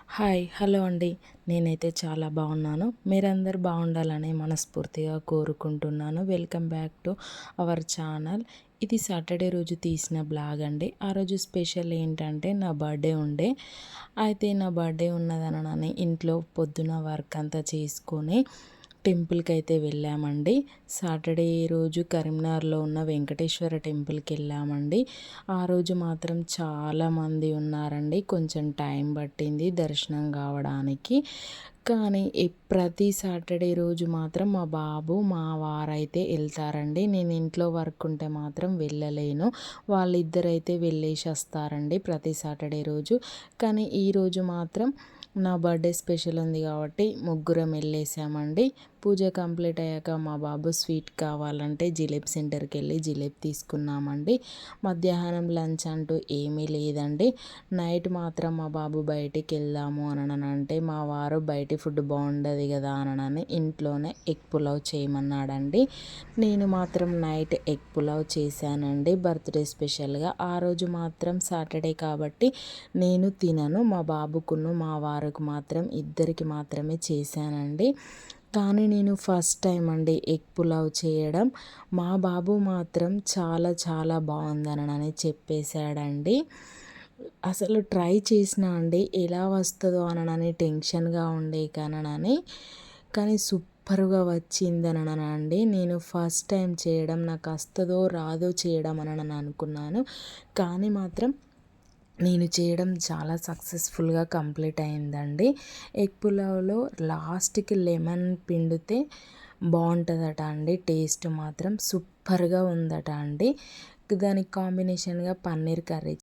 Hello అండి. నేనైతే చాలా బాగున్నాను. మీరందరూ బాగుండాలని మనస్ఫూర్తిగా కోరుకుంటున్నాను. Welcome back to our channel. ఇది సాటర్డే రోజు తీసిన బ్లాగ్ అండి. ఆ రోజు స్పెషల్ ఏంటంటే నా బర్త్డే ఉండే. అయితే నా బర్త్డే ఉన్నదనని ఇంట్లో పొద్దున వర్క్ అంతా చేసుకొని టెంపుల్కి అయితే వెళ్ళామండి. సాటర్డే రోజు కరీంనగర్లో ఉన్న వెంకటేశ్వర టెంపుల్కి వెళ్ళామండి. ఆ రోజు మాత్రం చాలామంది ఉన్నారండి. కొంచెం టైం పట్టింది దర్శనం కావడానికి. కానీ ప్రతి సాటర్డే రోజు మాత్రం మా బాబు మా వారైతే వెళ్తారండి. నేను ఇంట్లో వర్క్ ఉంటే మాత్రం వెళ్ళలేను. వాళ్ళిద్దరైతే వెళ్ళేసి వస్తారండి ప్రతి సాటర్డే రోజు. కానీ ఈరోజు మాత్రం నా బర్త్డే స్పెషల్ ఉంది కాబట్టి ముగ్గురం వెళ్ళేసామండి. పూజ కంప్లీట్ అయ్యాక మా బాబు స్వీట్ కావాలంటే జిలేబీ సెంటర్కి వెళ్ళి జిలేబీ తీసుకున్నామండి. మధ్యాహ్నం లంచ్ అంటూ ఏమీ లేదండి. నైట్ మాత్రం మా బాబు బయటికి వెళ్దాము అంటే మా వారు బయటి ఫుడ్ బాగుండదు కదా అని ఇంట్లోనే ఎగ్ పులావ్ చేయమన్నాడండి. నేను మాత్రం నైట్ ఎగ్ పులావ్ చేశానండి బర్త్డే స్పెషల్గా. ఆ రోజు మాత్రం సాటర్డే కాబట్టి నేను తినను. మా బాబుకును మా వారికి మాత్రం ఇద్దరికి మాత్రమే చేశానండి. కానీ నేను ఫస్ట్ టైం అండి ఎగ్ పులావ్ చేయడం. మా బాబు మాత్రం చాలా చాలా బాగుందనని చెప్పేశాడండి. అసలు ట్రై చేసినా అండి ఎలా వస్తుందో అనని టెన్షన్గా ఉండే కానీ సూపర్గా వచ్చిందననండి. నేను ఫస్ట్ టైం చేయడం, నాకు వస్తుందో రాదో చేయడం అని అనుకున్నాను. కానీ మాత్రం నేను చేయడం చాలా సక్సెస్ఫుల్గా కంప్లీట్ అయిందండి. ఎగ్ పులావ్లో లాస్ట్కి లెమన్ పిండితే బాగుంటుందట అండి. టేస్ట్ మాత్రం సూపర్గా ఉందట అండి. దానికి కాంబినేషన్గా పన్నీర్ కర్రీ